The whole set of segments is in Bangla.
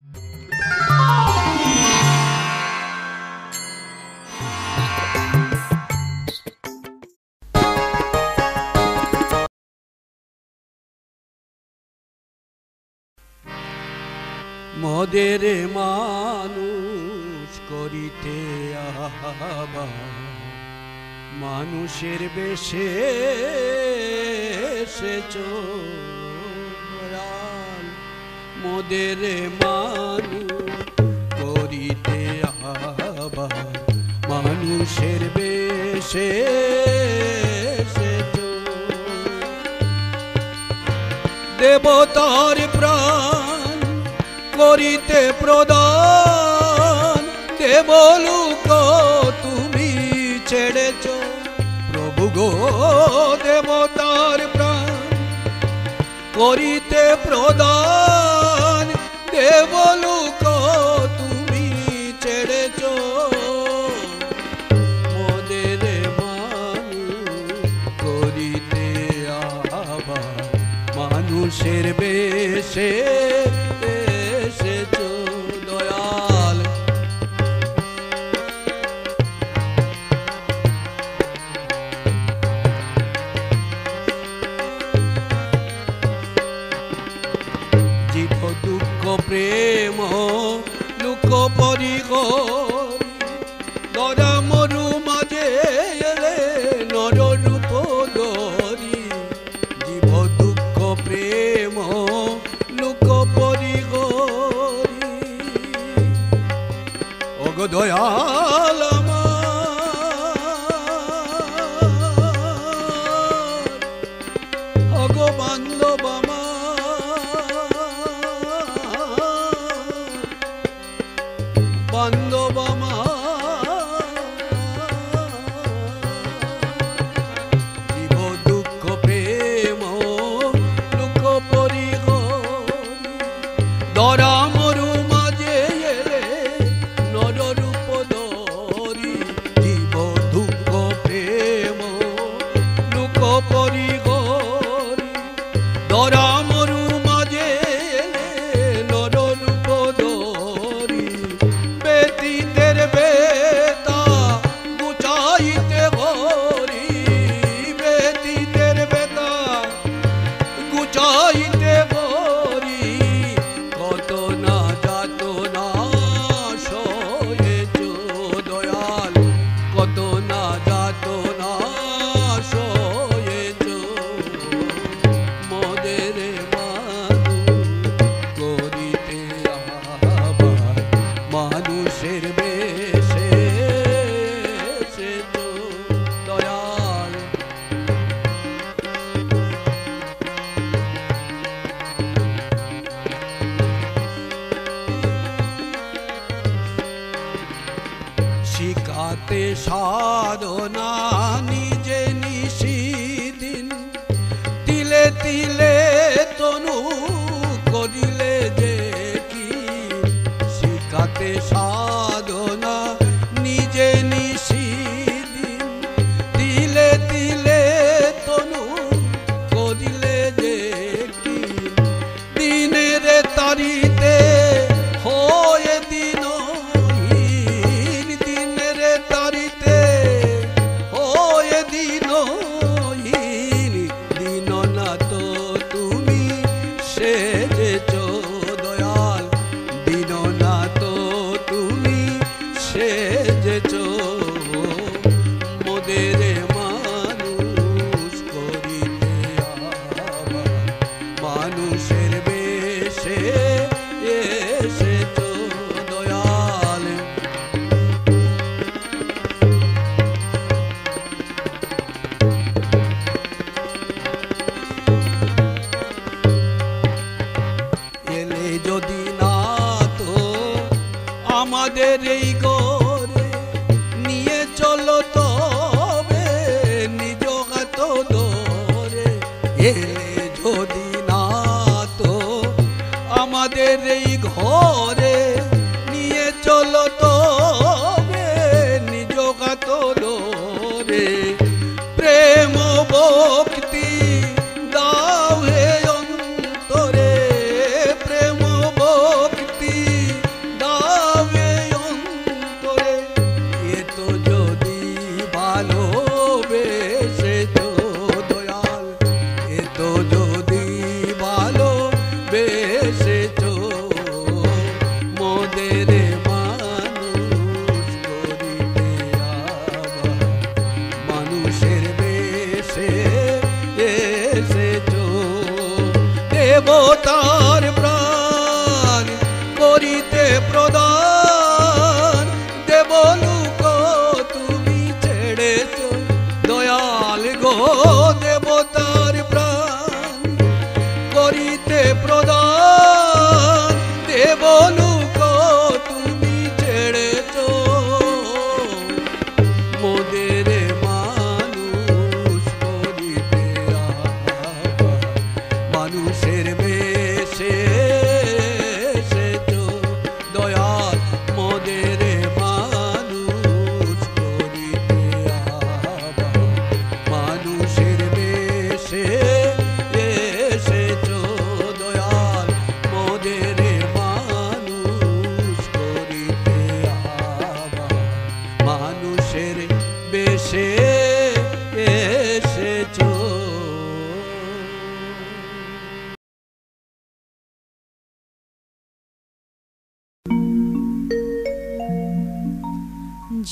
মোদের মানুষ করিতে আবার মানুষের বেশে এসেছো দয়াল। মোদের মানুষ করিতে আবার মানুষের বেশে এসেছো। দেবতার প্রাণ করিতে প্রদান দেবলোক তুমি ছেড়েছ প্রভু গো। দেবতার প্রাণ করিতে প্রদান দেবলোক তুমি ছেড়েছ। মোদের মানুষ করিতে আবার মানুষের বেশে এসেছো দয়াল। জীব দুঃখ প্রেম লোক পরিগর দরা মরু মাঝে এলে নর রূপ ধরি। জীব দুঃখ প্রেম লোক পরিগরি ওগো দয়াল আমার ওগো বান্ধব বান্ধব জীব দুঃখ প্রেম লোক পরিগরি দরা মরু মাঝে এলে নর রূপ ধরি। জীব দুঃখ প্রেম লোক পরিগরি দরা মরু মাঝে এলে নর রূপ ধরি। বেতিদের বেতা গুচাইতে ভরি বেতিদের বেতা গুচাইতে ভরি। কত না যাত না সয়েছ দয়াল কত না যাত না সয়েছ। মোদের মানুষ করিতে আবার মানুষের বেশে এসেছো দয়াল। শিখাতে সাধনা নিজে নিশিদিন তিলে তিলে তনু করিলে যে কি। শিখাতে সাধনা নিজে নিশিদিন তিলে তিলে তনু করিলে যে কি। দিনের তারিতে হয়ে দিনহীন দিনের তারিতে হয়ে দিনহীন। দিন না তো তুমি সেজেছ দয়াল দিন না তো তুমি সেজেছ। মোদের মানুষ করিতে আবার মানুষের বেশে এসেছো দয়াল। এলে যদি না তো আমাদের এই ঘরে নিয়ে চলো তবে নিজ হাত ধরে। এলে যদি না তো আমাদের এই ঘরে নিয়ে চলো তবে নিজ হাত ধরে। প্রেম ভক্তি দাও হে অন্তরে প্রেম ভক্তি দেবতার প্রাণ করিতে প্রদান, দেবলোক তুমি ছেড়েছ দয়াল গো, দেবতার প্রাণ করিতে প্রদান, দেবলোক তুমি ছেড়েছ মোদের মানুষ করিতে মানুষের বেশে এসেছ দয়াল, মোদের মানুষ করিতে মানুষের বেশে এসেছ দয়াল, মোদের মানুষ করিতে মানুষের বেশে এসেছ।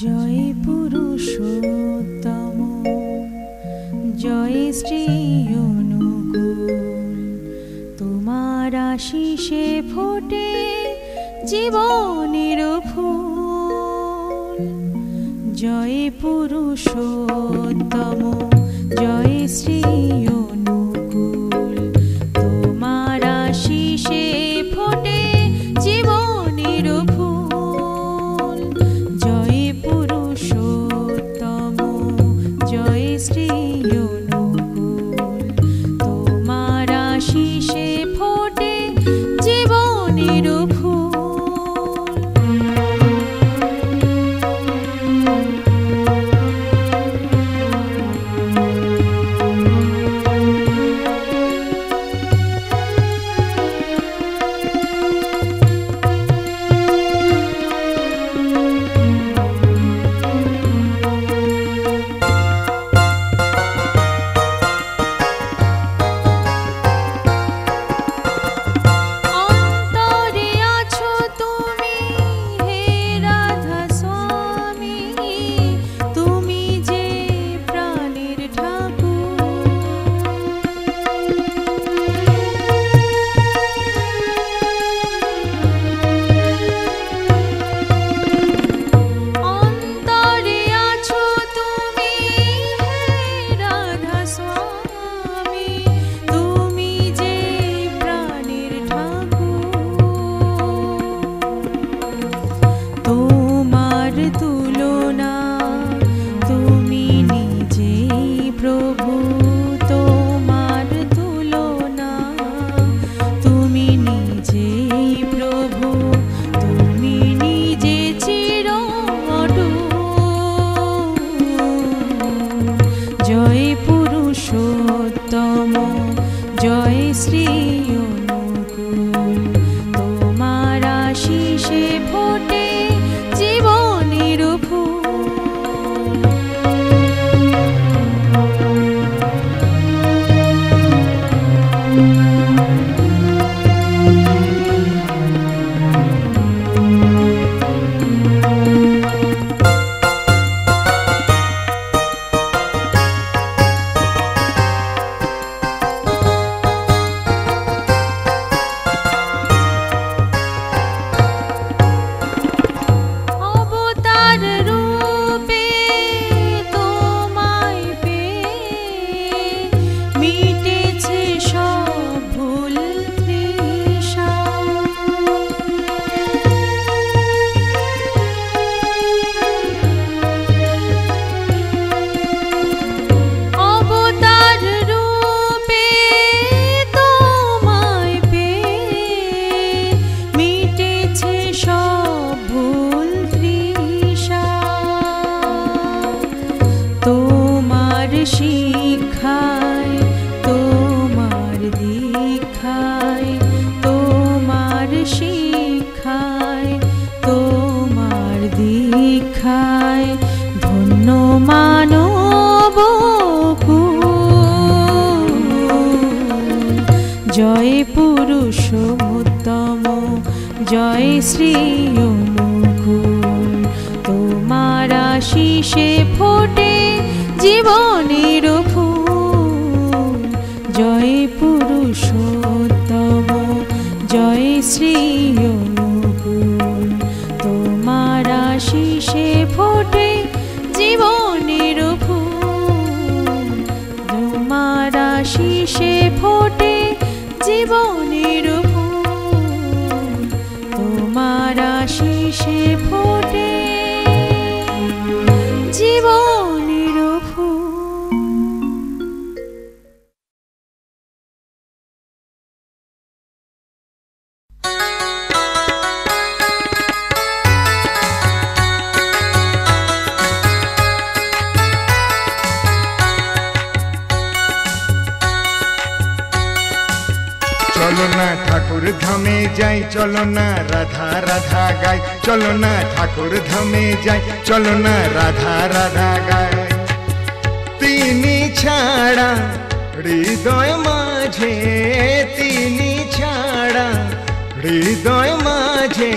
জয় পুরুষোত্তম, জয় শ্রী অনুকূল, তোমার আশিসে ফোটে জীবনের ফুল। জয় পুরুষোত্তম, জয় শ্রী অনুকূল, তোমার আশিসে ফোটে জীবনের ফুল। জয় পুরুষোত্তম, জয় শ্রী অনুকূল, তোমার আশিসে ফোটে জীবনের ফুল। জয় শ্রী অনুকূল, তোমার আশিসে ফোটে জীবনের ফুল। শিক্ষায় তোমার দীক্ষায়, তোমার শিক্ষায় তোমার দীক্ষায় ধন্য মানব কুল। জয় পুরুষোত্তম, জয় শ্রী অনুকূল, তোমার আশিসে ফোটে জীবনের ফুল। জয় পুরুষোত্তম। শ্রী অনুকূল তোমার আশিসে ফোটে জীবনের ফুল তোমার আশিসে ফোটে জীবনের ফুল তোমার আশিসে ফোটে জীবনের ফুল। चलो ना ठाकुर धामे जाई चलो ना राधा राधा गाई चलो ना ठाकुर धामे जाई चलो ना राधा राधा गाई तिनी छाड़ा हृदय माझे तिनी छाड़ा हृदय माझे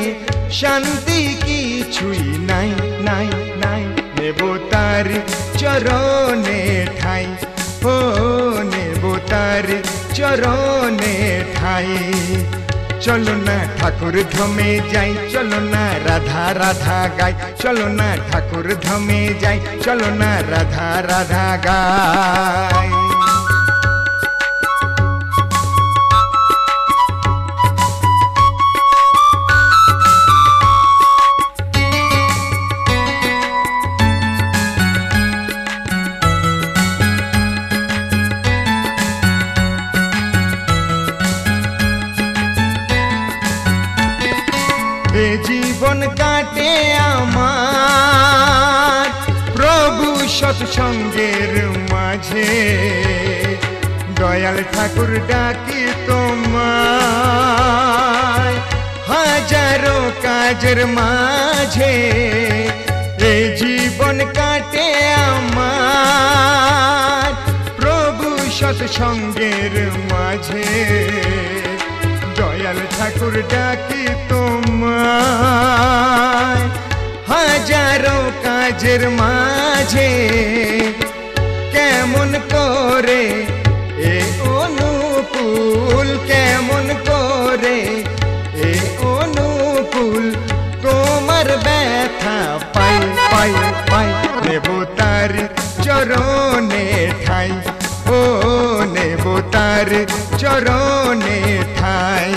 शांति की छुई नाई नाई नाई नेबो तारी चरणे ठाई हो नेबो तारी चरणे ठाई चलो ना ठाकुर धामे जाई चलो ना राधा राधा गाई चलो ना ठाकुर धामे जाई चलो ना राधा राधा गाई। जीवन काटे आमार प्रभु सत्संगेर माझे दयाल ठाकुर डाकी तोमाय हाजारो काजेर माझे ए जीवन काटे आमार प्रभु सत्संगेर माझे दयाल ठाकुर डाकी তোমায় হাজারো কাজের মাঝে কেমন করে এ অনুকূল কেমন করে এ অনুকূল তোমার ব্যথা পাই পাই পাই নেব তারি চরণে ঠাই ও নেব তারি চরণে ঠাই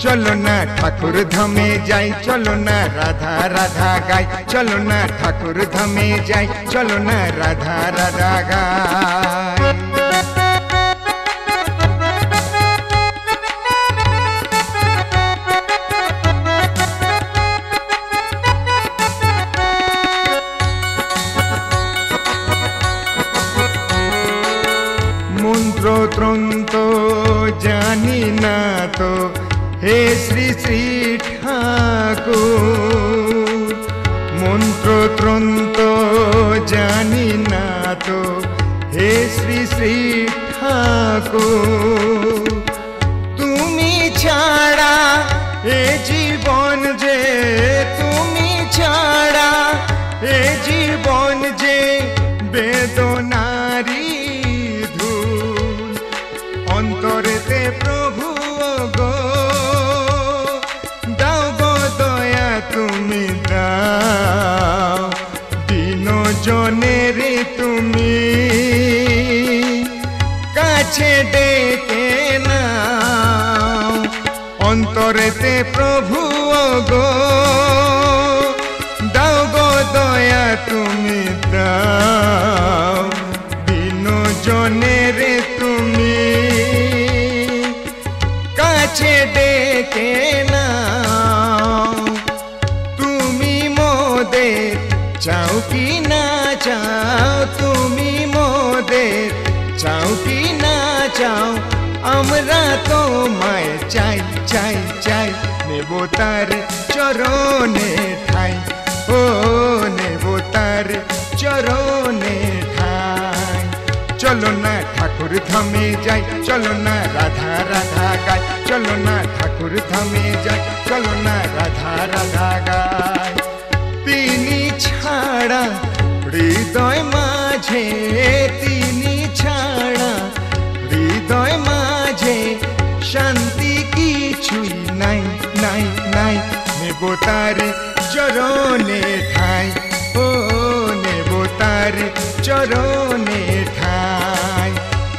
चलो ना ठाकुर धामे जाई चलो ना राधा राधा गाई चलो ना ठाकुर धामे जाई चलो ना राधा राधा गाई। मंत्र तंत्र जानी ना तो हे श्री श्री ठाकुर मंत्र तंत्र जानी ना तो हे श्री श्री ठाकुर तुमी छाड़ा ए जीवन जे तुमी छाड़ा ए जीवन जे बेदनारी धूल अंतरेते प्रभु गो তুমি দাও দিন জনের তুমি কাছে ডেকে নাও অন্তরেতে প্রভু গো দাও গো দয়া তুমি দাও দিন জনের তুমি কাছে ডেকে নাও চাও কি না চাও তুমি মোদের চাও কি না চাও আমরা তোমায় চাই চাই চাই নেব তার চরণে ঠাই ও নেব তার চরণে ঠাই চলো না ঠাকুর ধামে যাই চলো না রাধা রাধা গাই চলো না ঠাকুর ধামে যাই চলো না রাধা রাধা গাই তিনি ছাড়া হৃদয় মাঝে তিনি ছাড়া হৃদয় মাঝে শান্তি কিছুই নাই ঠাই নেব তারি চরণে ঠাই ও নেব তারি চরণে ঠাই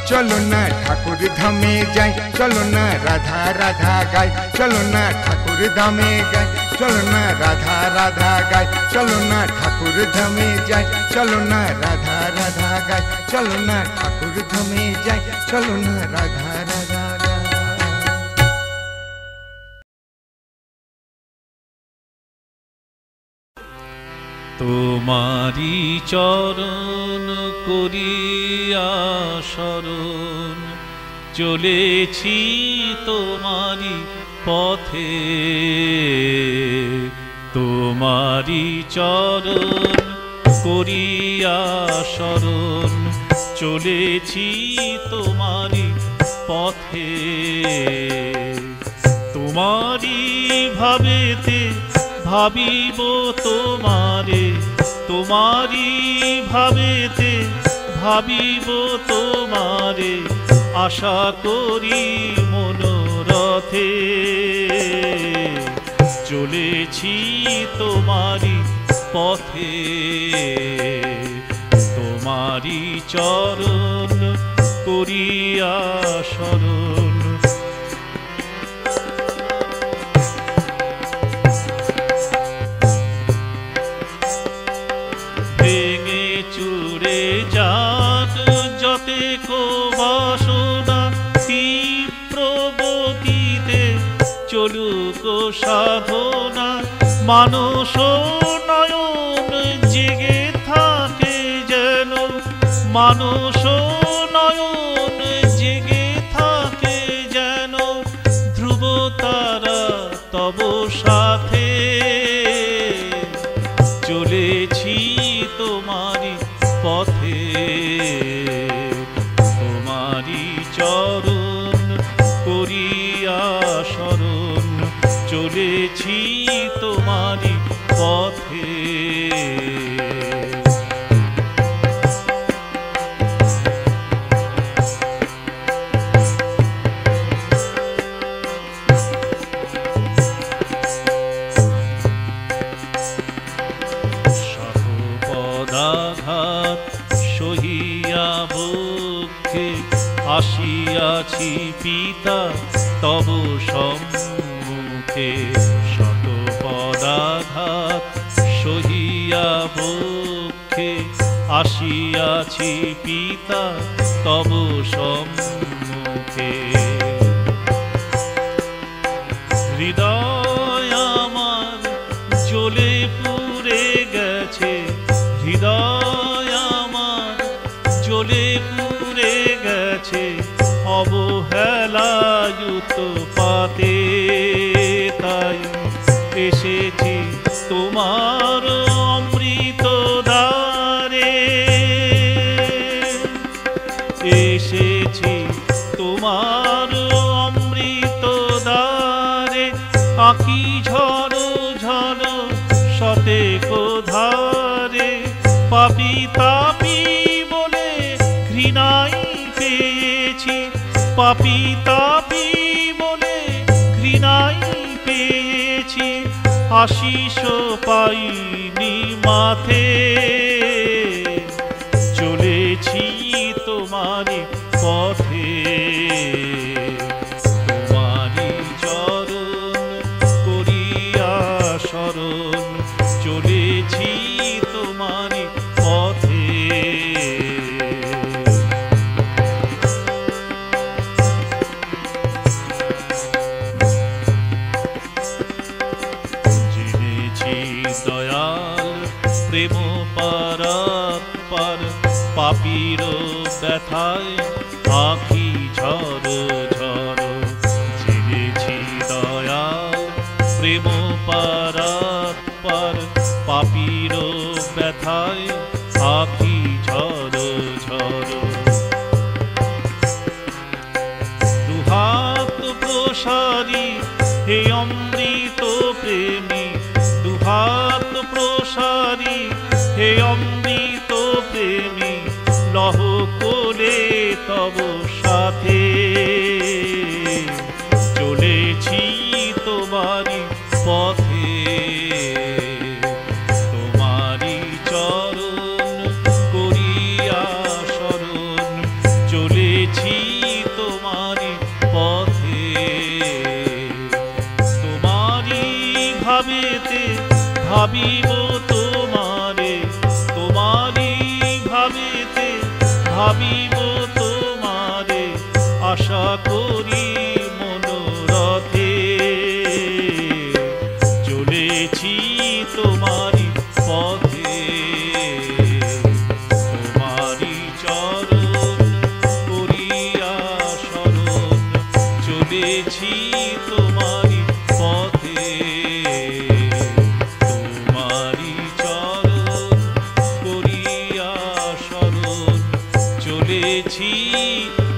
চলো না ঠাকুর ধামে যাই চলো না রাধা রাধা গাই চলো না ঠাকুর ধামে গাই চলো না রাধা রাধা গাই চলো না ঠাকুর ধামে যাই চলো না রাধা রাধা গাই চলো না ঠাকুর ধামে যাই চলো না রাধা রাধা গাই। তোমারি চরণ করিয়া শরণ চলেছি তোমারি পথে তোমারি চরণ করিয়া শরণ চলেছি তোমারি পথে তোমারি ভাবেতে ভাবিব তোমারে তোমারি ভাবেতে ভাবিব তোমারে আশা করি মনোরথে চলেছি তোমারি পথে তোমারি চরণ করিয়া শরণ ভেঙে চুরে যাক যতে কো বাসনা তীব্র গতিতে চলুক সাধনা মানস নয়ন জেগে থাকে যেন মানস নয়ন জেগে থাকে যেন ধ্রুব তারা তব সাথে চলেছি তোমারি পথে তোমারি চরণ করিয়া শরণ চলেছি তোমারি পথে পদাঘাত সহিয়া বক্ষে আসিয়াছি পিতা তব সম্মুখে শত পদাঘাত সহিয়া বক্ষে আসিয়াছি পিতা তব সম্মুখে হৃদয় আমার জ্বলে পুড়ে গেছে হৃদয় আমার জ্বলে পুড়ে গেছে অবহেলায়ুত পাতে তাই এসেছি তোমার অমৃত দ্বারে এসেছি তোমার অমৃত দ্বারে আঁকি ঝড়ো ঝড়ো শতেক ধারে পাপি তাপি বলে ঘৃণাই পেয়েছি পাপি তাপি বলে ঘৃণাই পেয়েছি আশিস পাইনি মাথে চলেছি তোমারি পথে তোমারি চরণ করিয়া শরণ চলেছি তোমারি পথে জেনেছি দয়াল প্রেম পরাৎপর পাপীর ব্যথায় আঁখি ঝরো ঝরো জেনেছি দয়াল প্রেম পরাৎপর পাপীর ব্যথায় আঁখি ঝরো ঝরো দুহাত প্রসারী হে অমৃত প্রেমী দুহাত প্রসারী হে অমৃত প্রেমী লহ কোলে ভাবিব তোমারে, তোমারি ভাবেতে ভাবিব তোমারে, আশা করি মনোরথে চলেছি তোমারি পথে। তোমারি চরণ করিয়া শরণ, চলেছি তোমারি পথে। তোমারি চরণ করিয়া শরণ, চলেছি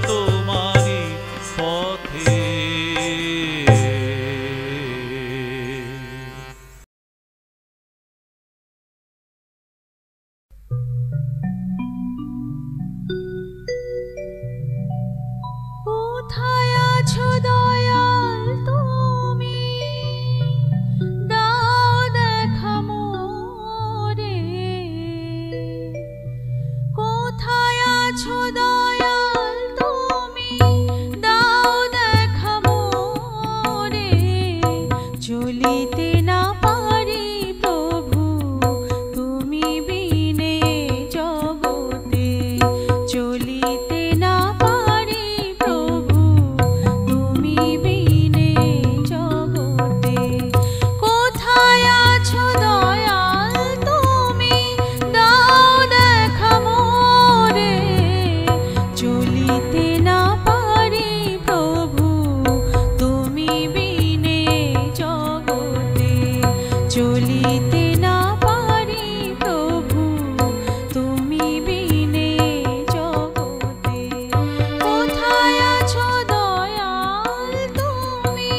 তোমারি পথে। কোথায় আছো দয়াল তুমি, দাও দেখা মোরে। কোথায় আছো দয়াল তুমি, দাও দেখা মোরে। চলিতে না পারি প্রভু তুমি বিনে জগতে, চলিতে না পারি প্রভু তুমি বিনে জগতে। কোথায় আছো দয়াল তুমি, দাও দেখা মোরে। চলিতে না পারি প্রভু তুমি বিনে জগতে, চলিতে না পারি প্রভু তুমি বিনে জগতে। কোথায় আছো দয়াল তুমি।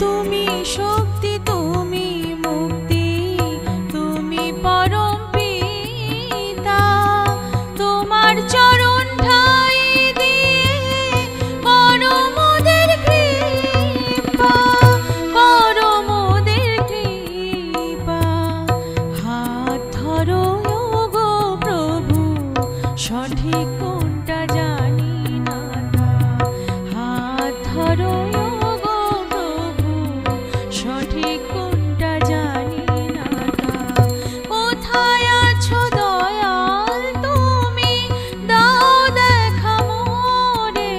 তুমি শক্তি, তুমি মুক্তি, তুমি পরম পিতা। তোমার চরণ ঠাই দিয়ে করো মোদের কৃপা, করো মোদের কৃপা। হাত ধরো গো প্রভু, সঠিক কোনটা জানি না তা। হাত ধরো গো প্রভু, সঠিক কোনটা জানি না তা। কোথায় আছো দয়াল তুমি, দাও দেখা মোরে।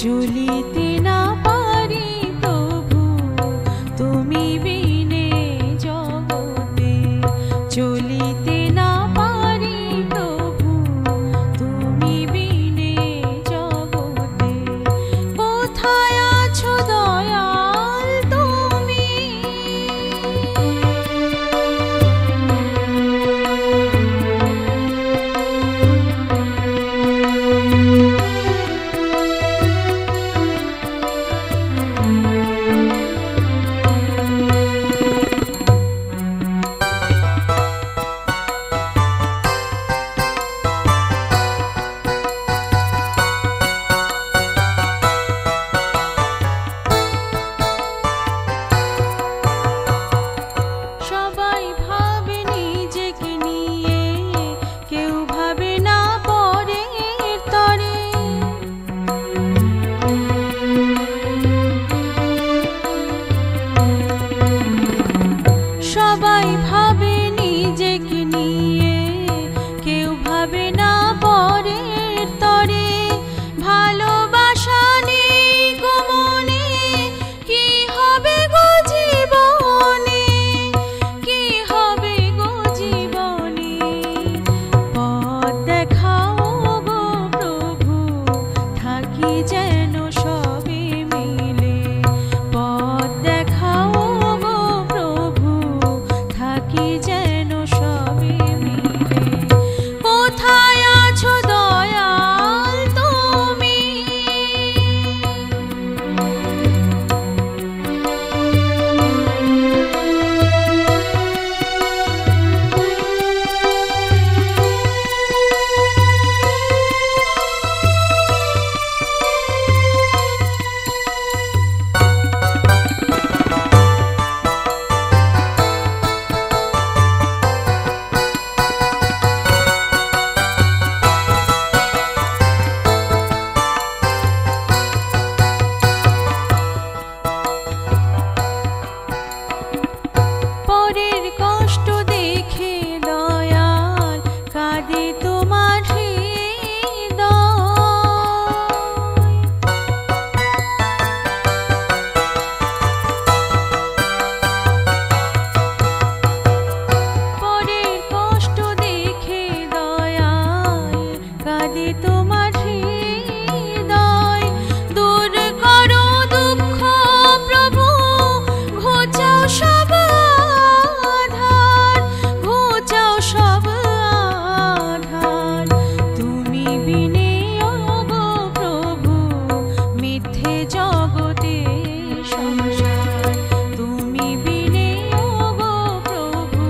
চলিতে না পারি প্রভু তুমি বিনে জগতে, চলিতে না পারি প্রভু তুমি বিনে জগতে। কোথায় আছো দয়াল তুমি। সবাই ভাবে নিজেকে নিয়ে, কেউ ভাবে না পরের তরে। সবাই ভাবে নিজেকে নিয়ে, কেউ ভাবে না পরের তরে। ভালোবাসা নেই গো মনে, কি হবে গো জীবনে, কি হবে গো জীবনে। পথ দেখাও গো প্রভু, থাকি যেন সবে মিলে। পথ দেখাও গো প্রভু, থাকি যেন সবে মিলে। কোথায় তোমার হৃদয়। পরের কষ্ট দেখে দয়াল কাঁদে তোমার হৃদয়। দূর করো দুঃখ প্রভু, ঘোচাও সব আধার, ঘোচাও সব আধার। তুমি বিনে ওগো প্রভু মিথ্যে জগতে সংসার। তুমি বিনে ওগো প্রভু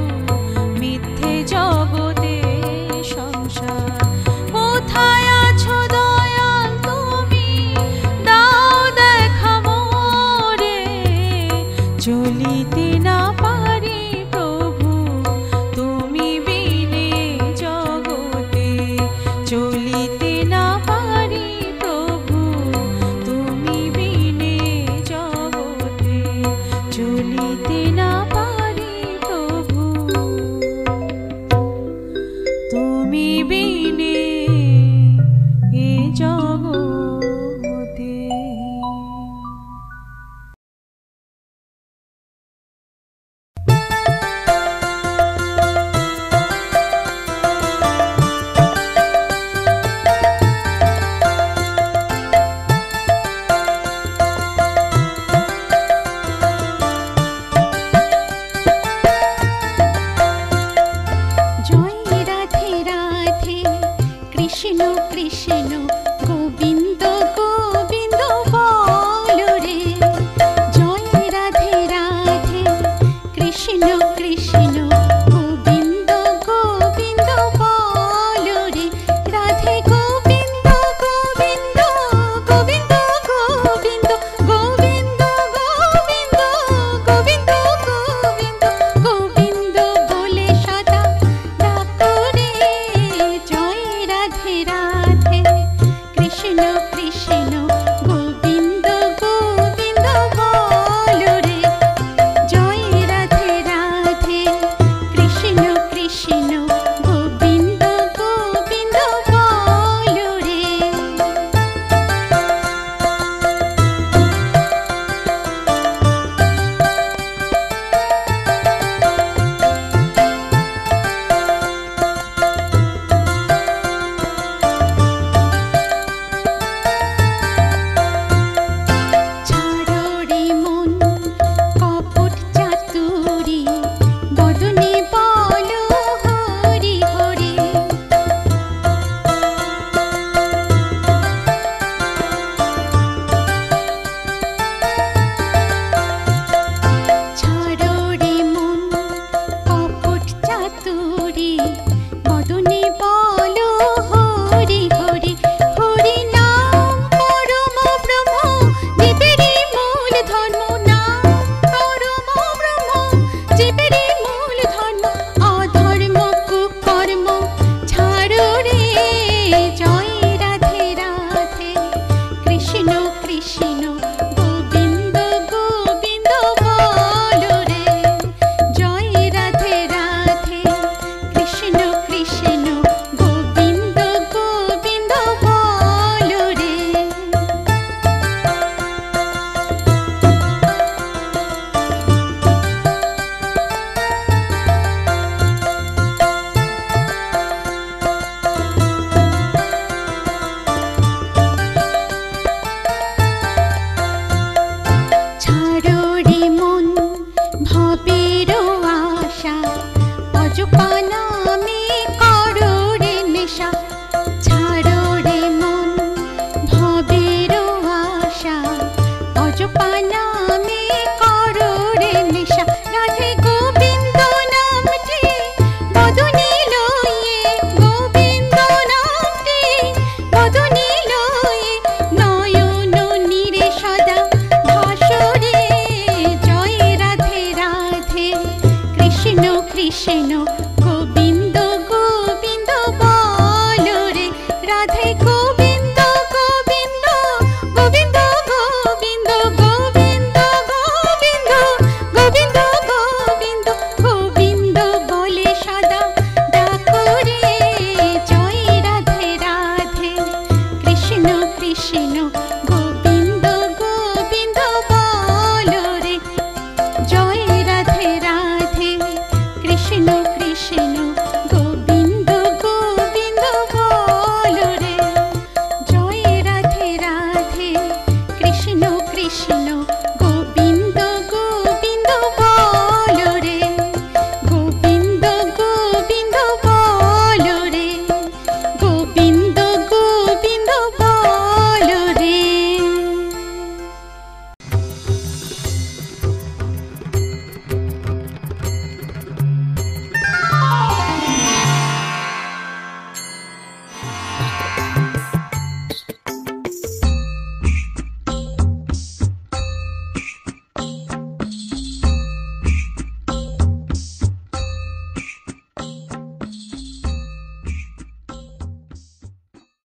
মিথ্যে জগতে সংসার। কোথায় আছো দয়াল তুমি, দাও দেখা মোরে। চলিতে না পারি প্রভু তুমি বিনে জগতে। চলিতে না পারি প্রভু তুমি বিনে জগতে। চলিতে না পারি প্রভু তুমি বিনে এ জগতে। জয় রাধে রাধে, কৃষ্ণ কৃষ্ণ